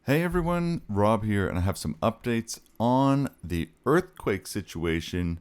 Hey everyone, Rob here, and I have some updates on the earthquake situation,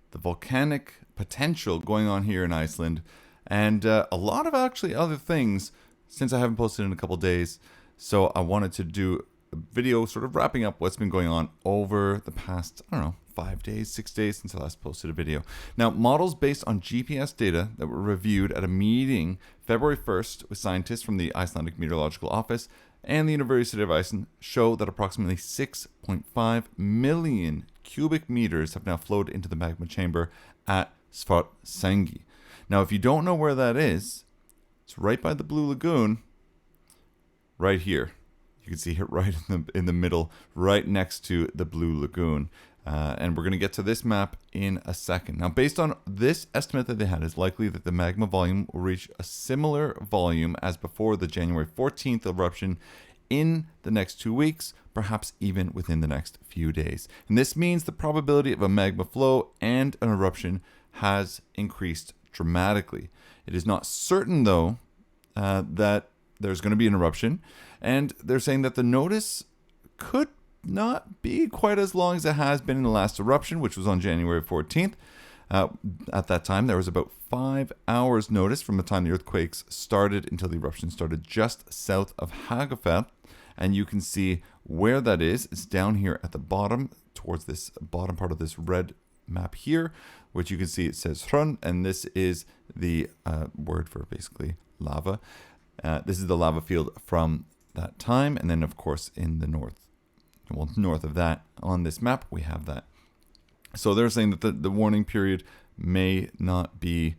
the volcanic potential going on here in Iceland, and a lot of actually other things since I haven't posted in a couple days. So I wanted to do a video sort of wrapping up what's been going on over the past, 5 days, 6 days since I last posted a video. Now, models based on GPS data that were reviewed at a meeting February 1st with scientists from the Icelandic Meteorological Office and the University of Iceland show that approximately 6.5 million cubic meters have now flowed into the magma chamber at Svartsengi. Now, if you don't know where that is, it's right by the Blue Lagoon, right here. You can see it right in the middle, right next to the Blue Lagoon. And we're going to get to this map in a second. Now, based on this estimate that they had, it's likely that the magma volume will reach a similar volume as before the January 14th eruption in the next 2 weeks, perhaps even within the next few days. And this means the probability of a magma flow and an eruption has increased dramatically. It is not certain, though, that there's going to be an eruption, and they're saying that the notice could not be quite as long as it has been in the last eruption, which was on January 14th. At that time, there was about 5 hours notice from the time the earthquakes started until the eruption started just south of Hagafell. And you can see where that is. It's down here at the bottom, towards this bottom part of this red map here, which you can see it says Hrun, and this is the word for basically lava. This is the lava field from that time. And then, of course, in the north of that on this map, we have that. So they're saying that the warning period may not be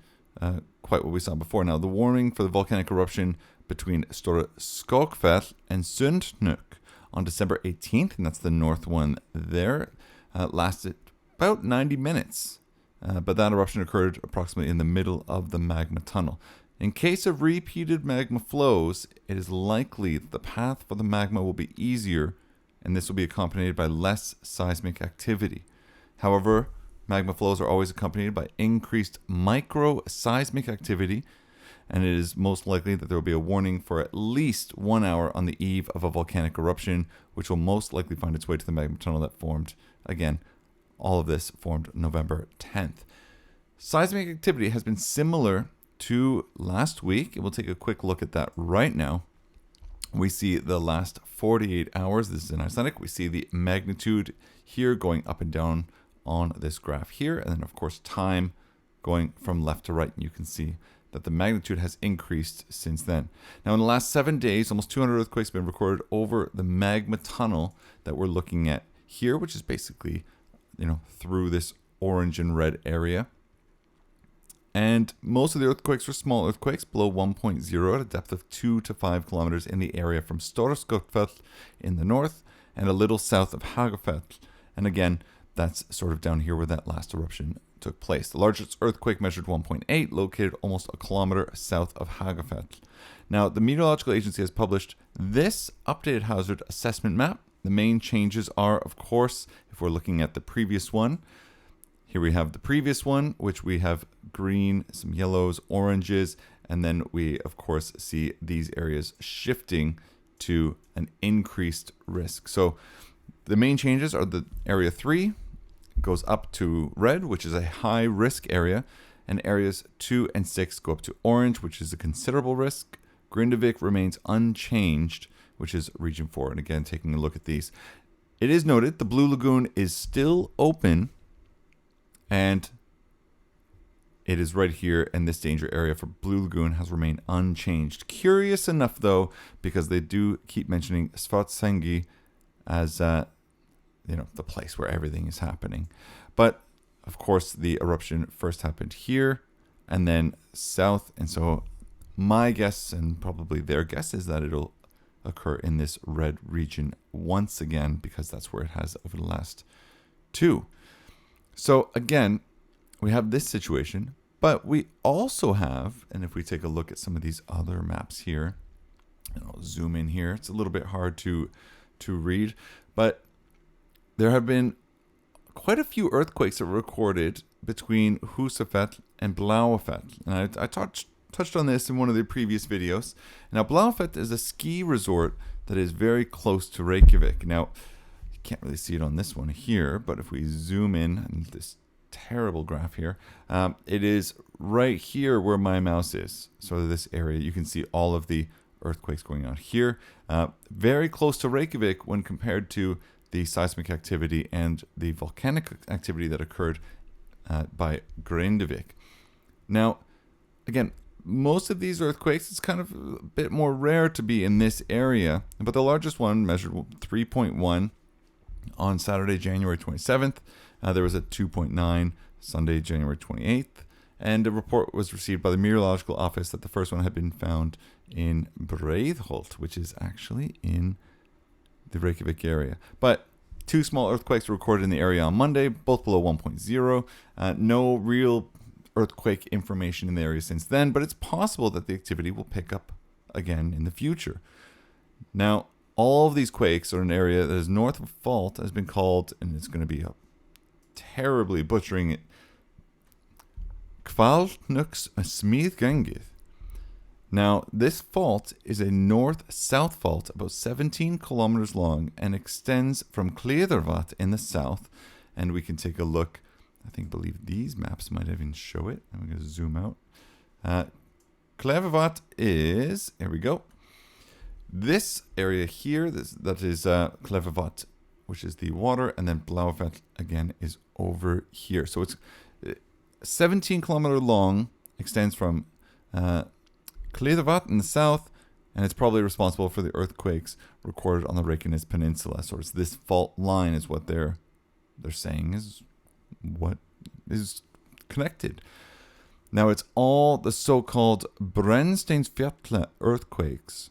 quite what we saw before. Now, the warning for the volcanic eruption between Stora Skogfell and Sundnuk on December 18th, and that's the north one there, lasted about 90 minutes. But that eruption occurred approximately in the middle of the magma tunnel. In case of repeated magma flows, it is likely that the path for the magma will be easier, and this will be accompanied by less seismic activity. However, magma flows are always accompanied by increased micro-seismic activity, and it is most likely that there will be a warning for at least 1 hour on the eve of a volcanic eruption, which will most likely find its way to the magma tunnel that formed. Again, all of this formed November 10th. Seismic activity has been similar to last week. We'll take a quick look at that right now. We see the last 48 hours. This is in Icelandic. We see the magnitude here going up and down on this graph here. And then, of course, time going from left to right. And you can see that the magnitude has increased since then. Now, in the last 7 days, almost 200 earthquakes have been recorded over the magma tunnel that we're looking at here, which is basically, through this orange and red area. And most of the earthquakes were small earthquakes below 1.0 at a depth of 2 to 5 kilometers in the area from Stora Skogfell in the north and a little south of Hagafell. And again, that's sort of down here where that last eruption took place. The largest earthquake measured 1.8, located almost a kilometer south of Hagafell. Now, the Meteorological Agency has published this updated hazard assessment map. The main changes are, of course, if we're looking at the previous one, here we have the previous one, which we have green, some yellows, oranges, and then we, of course, see these areas shifting to an increased risk. So the main changes are the area 3 goes up to red, which is a high risk area, and areas 2 and 6 go up to orange, which is a considerable risk. Grindavik remains unchanged, which is region 4. And again, taking a look at these, it is noted the Blue Lagoon is still open, and it is right here, and this danger area for Blue Lagoon has remained unchanged. Curious enough, though, because they do keep mentioning Svartsengi as, the place where everything is happening. But, of course, the eruption first happened here, and then south. And so my guess, and probably their guess, is that it'll occur in this red region once again, because that's where it has over the last 2. So again, we have this situation, but we also have, and if we take a look at some of these other maps here, and I'll zoom in here, it's a little bit hard to read, but there have been quite a few earthquakes that were recorded between Husafell and Blauafell. And I touched on this in one of the previous videos. Now, Blaufeld is a ski resort that is very close to Reykjavik. Now, you can't really see it on this one here, but if we zoom in on this terrible graph here, it is right here where my mouse is. So this area, you can see all of the earthquakes going on here. Very close to Reykjavik when compared to the seismic activity and the volcanic activity that occurred by Grindavik. Now, again, most of these earthquakes, it's kind of a bit more rare to be in this area, but the largest one measured 3.1 on Saturday, January 27th. There was a 2.9 Sunday, January 28th, and a report was received by the meteorological office that the first one had been found in Breiðholt, which is actually in the Reykjavik area. But 2 small earthquakes were recorded in the area on Monday, both below 1.0. No real earthquake information in the area since then, but it's possible that the activity will pick up again in the future. Now, all of these quakes are in an area that is north of fault, has been called, and it's going to be terribly butchering it, Kvalnux Smíðgangið. Now, this fault is a north-south fault about 17 kilometers long and extends from Kledervat in the south. And we can take a look. I believe these maps might even show it. I'm going to zoom out. Kledervat is, here we go. This area here, that is Kledervat, which is the water, and then Blaufeld again is over here. So it's 17 kilometer long, extends from Kledervat in the south, and it's probably responsible for the earthquakes recorded on the Reykjanes Peninsula. So it's this fault line is what they're saying is what is connected. Now, it's all the so-called Brennsteinsfjall earthquakes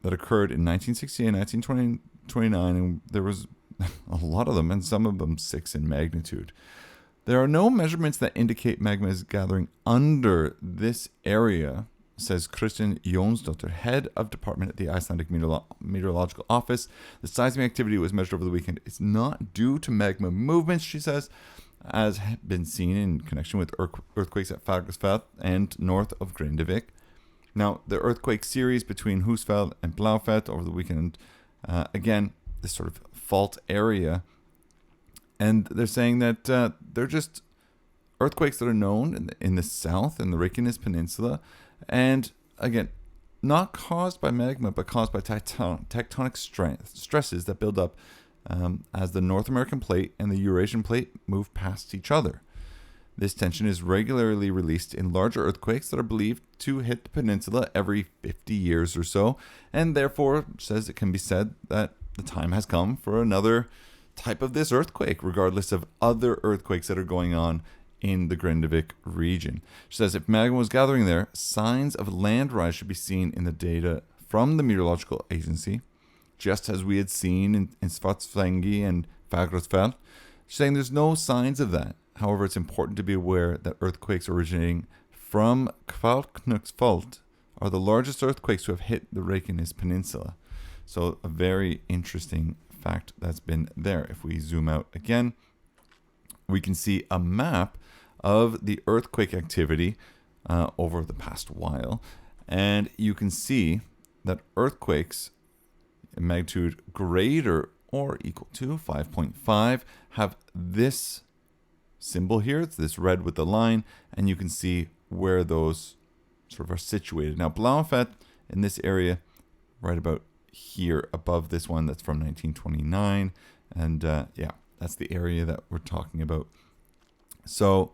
that occurred in 1968 and 1929, and there was a lot of them, and some of them 6 in magnitude. There are no measurements that indicate magma is gathering under this area, says Kristin Jónsdóttir, head of department at the Icelandic Meteorological Office. The seismic activity was measured over the weekend. It's not due to magma movements, she says, as has been seen in connection with earthquakes at Fagrasfell and north of Grindavik. Now, the earthquake series between Húsfell and Blaufeld over the weekend, again, this sort of fault area, and they're saying that they're just earthquakes that are known in the south, in the Reykjanes Peninsula, and again, not caused by magma, but caused by tectonic stresses that build up as the North American plate and the Eurasian plate move past each other. This tension is regularly released in larger earthquakes that are believed to hit the peninsula every 50 years or so, and therefore says it can be said that the time has come for another type of this earthquake, regardless of other earthquakes that are going on in the Grindavik region. She says if magma was gathering there, signs of land rise should be seen in the data from the meteorological agency, just as we had seen in Svartsengi and Fagrasfell. She's saying there's no signs of that. However, it's important to be aware that earthquakes originating from Kvalknuksfjall are the largest earthquakes to have hit the Reykjanes Peninsula. So a very interesting fact that's been there. If we zoom out again, we can see a map of the earthquake activity over the past while. And you can see that earthquakes in magnitude greater or equal to 5.5 have this symbol here. It's this red with the line, and you can see where those sort of are situated. Now, Blaufeld in this area, right about here above this one, that's from 1929, and yeah, that's the area that we're talking about. So,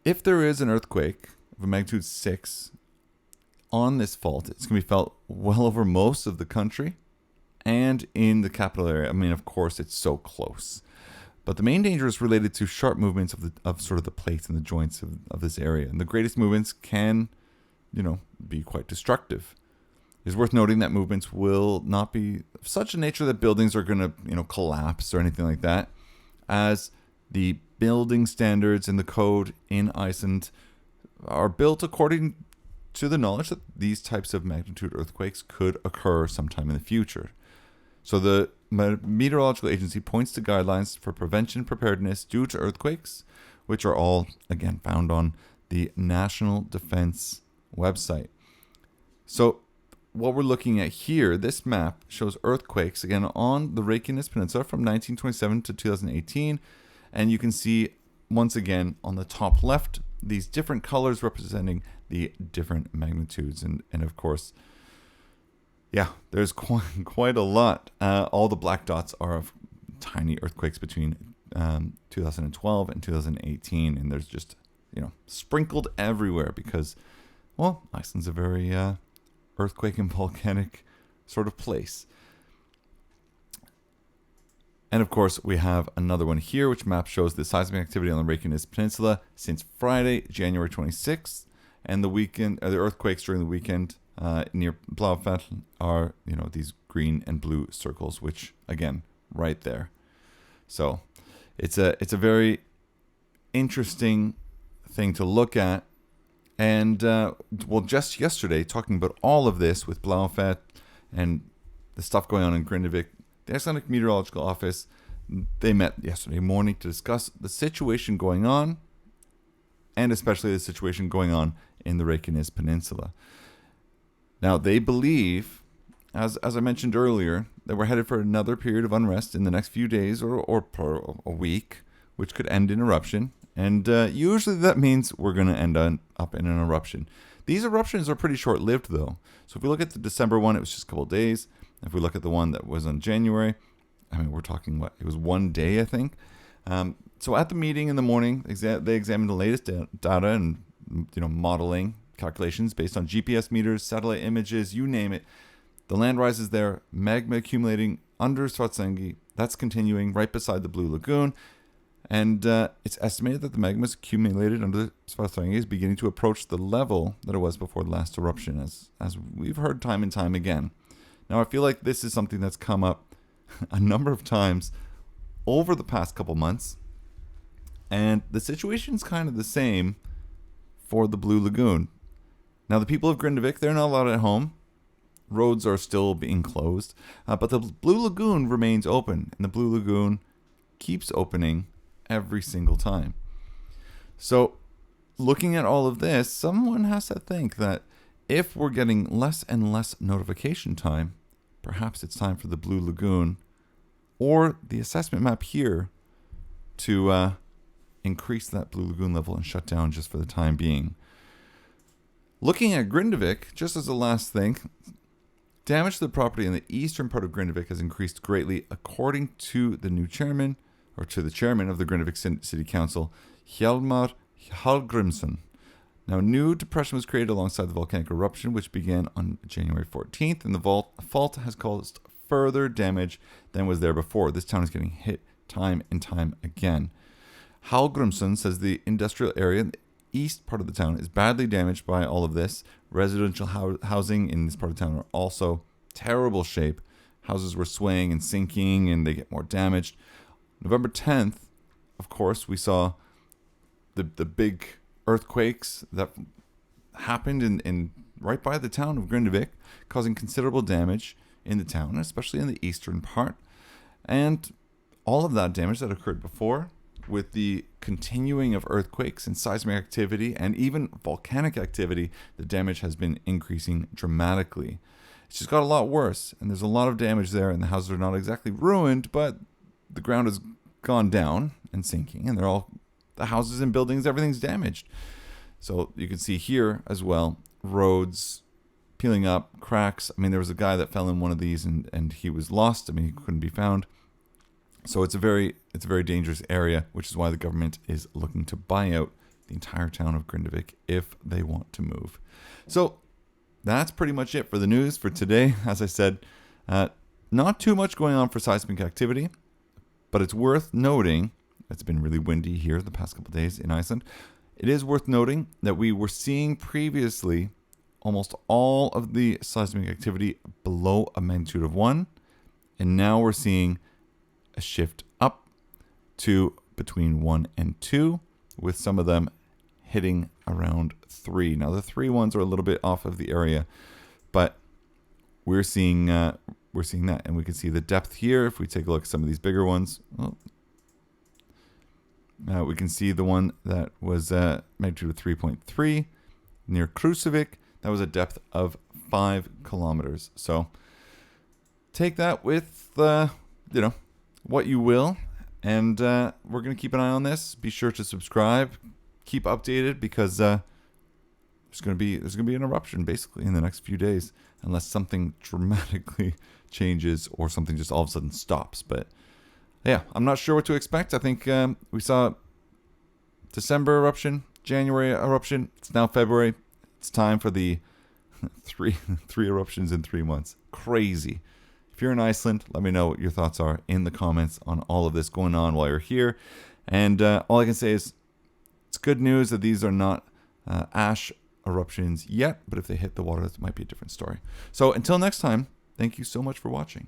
if there is an earthquake of a magnitude 6 on this fault, it's going to be felt well over most of the country and in the capital area. I mean, of course, it's so close. But the main danger is related to sharp movements of sort of the plates and the joints of this area. And the greatest movements can, be quite destructive. It's worth noting that movements will not be of such a nature that buildings are going to, collapse or anything like that, as the building standards and the code in Iceland are built according to the knowledge that these types of magnitude earthquakes could occur sometime in the future. So the meteorological agency points to guidelines for prevention preparedness due to earthquakes, which are all, again, found on the National Defense website. So what we're looking at here, this map shows earthquakes, again, on the Reykjanes Peninsula from 1927 to 2018. And you can see, once again, on the top left, these different colors representing the different magnitudes. And of course, yeah, there's quite a lot. All the black dots are of tiny earthquakes between 2012 and 2018. And there's just, sprinkled everywhere because, well, Iceland's a very earthquake and volcanic sort of place. And of course, we have another one here, which map shows the seismic activity on the Reykjanes Peninsula since Friday, January 26th, and the earthquakes during the weekend near Blaufell are, these green and blue circles, which again, right there. So it's a very interesting thing to look at. And just yesterday, talking about all of this with Blaufell and the stuff going on in Grindavik, the Icelandic Meteorological Office, they met yesterday morning to discuss the situation going on, and especially the situation going on in the Reykjanes Peninsula. Now, they believe, as I mentioned earlier, that we're headed for another period of unrest in the next few days or per a week, which could end in eruption. And usually that means we're going to end up in an eruption. These eruptions are pretty short-lived, though. So if we look at the December one, it was just a couple of days. If we look at the one that was on January, we're talking, it was 1 day, I think. So at the meeting in the morning, they examined the latest data and, modeling calculations based on GPS meters, satellite images, you name it. The land rises there, magma accumulating under Svartsengi. That's continuing right beside the Blue Lagoon. And it's estimated that the magma accumulated under the Svartsengi is beginning to approach the level that it was before the last eruption, as we've heard time and time again. Now, I feel like this is something that's come up a number of times over the past couple months, and the situation's kind of the same for the Blue Lagoon. Now, the people of Grindavik, they're not allowed at home. Roads are still being closed, but the Blue Lagoon remains open, and the Blue Lagoon keeps opening every single time. So, looking at all of this, someone has to think that if we're getting less and less notification time, perhaps it's time for the Blue Lagoon or the assessment map here to increase that Blue Lagoon level and shut down just for the time being. Looking at Grindavik, just as a last thing, damage to the property in the eastern part of Grindavik has increased greatly, according to the new chairman, or to the chairman of the Grindavik City Council, Hjalmar Hallgrimsson. Now, a new depression was created alongside the volcanic eruption, which began on January 14th, and the fault has caused further damage than was there before. This town is getting hit time and time again. Hallgrimsson says the industrial area in the east part of the town is badly damaged by all of this. Residential housing in this part of town are also terrible shape. Houses were swaying and sinking, and they get more damaged. November 10th, of course, we saw the big earthquakes that happened in right by the town of Grindavik, causing considerable damage in the town, especially in the eastern part. And all of that damage that occurred before, with the continuing of earthquakes and seismic activity and even volcanic activity, the damage has been increasing dramatically. It's just got a lot worse, and there's a lot of damage there, and the houses are not exactly ruined, but the ground has gone down and sinking, and the houses and buildings, everything's damaged. So you can see here as well, roads peeling up, cracks. There was a guy that fell in one of these and he was lost. He couldn't be found. So it's a very dangerous area, which is why the government is looking to buy out the entire town of Grindavik if they want to move. So that's pretty much it for the news for today. As I said, not too much going on for seismic activity, but it's worth noting, it's been really windy here the past couple of days in Iceland. It is worth noting that we were seeing previously almost all of the seismic activity below a magnitude of 1, and now we're seeing a shift up to between 1 and 2, with some of them hitting around 3. Now, the 3 ones are a little bit off of the area, but we're seeing that, and we can see the depth here. If we take a look at some of these bigger ones, We can see the one that was magnitude of 3.3 near Grindavik. That was a depth of 5 kilometers. So take that with, what you will. And we're going to keep an eye on this. Be sure to subscribe. Keep updated because there's going to be an eruption basically in the next few days, unless something dramatically changes or something just all of a sudden stops. But yeah, I'm not sure what to expect. I think we saw December eruption, January eruption. It's now February. It's time for the three eruptions in 3 months. Crazy. If you're in Iceland, let me know what your thoughts are in the comments on all of this going on while you're here. And all I can say is it's good news that these are not ash eruptions yet, but if they hit the water, that might be a different story. So until next time, thank you so much for watching.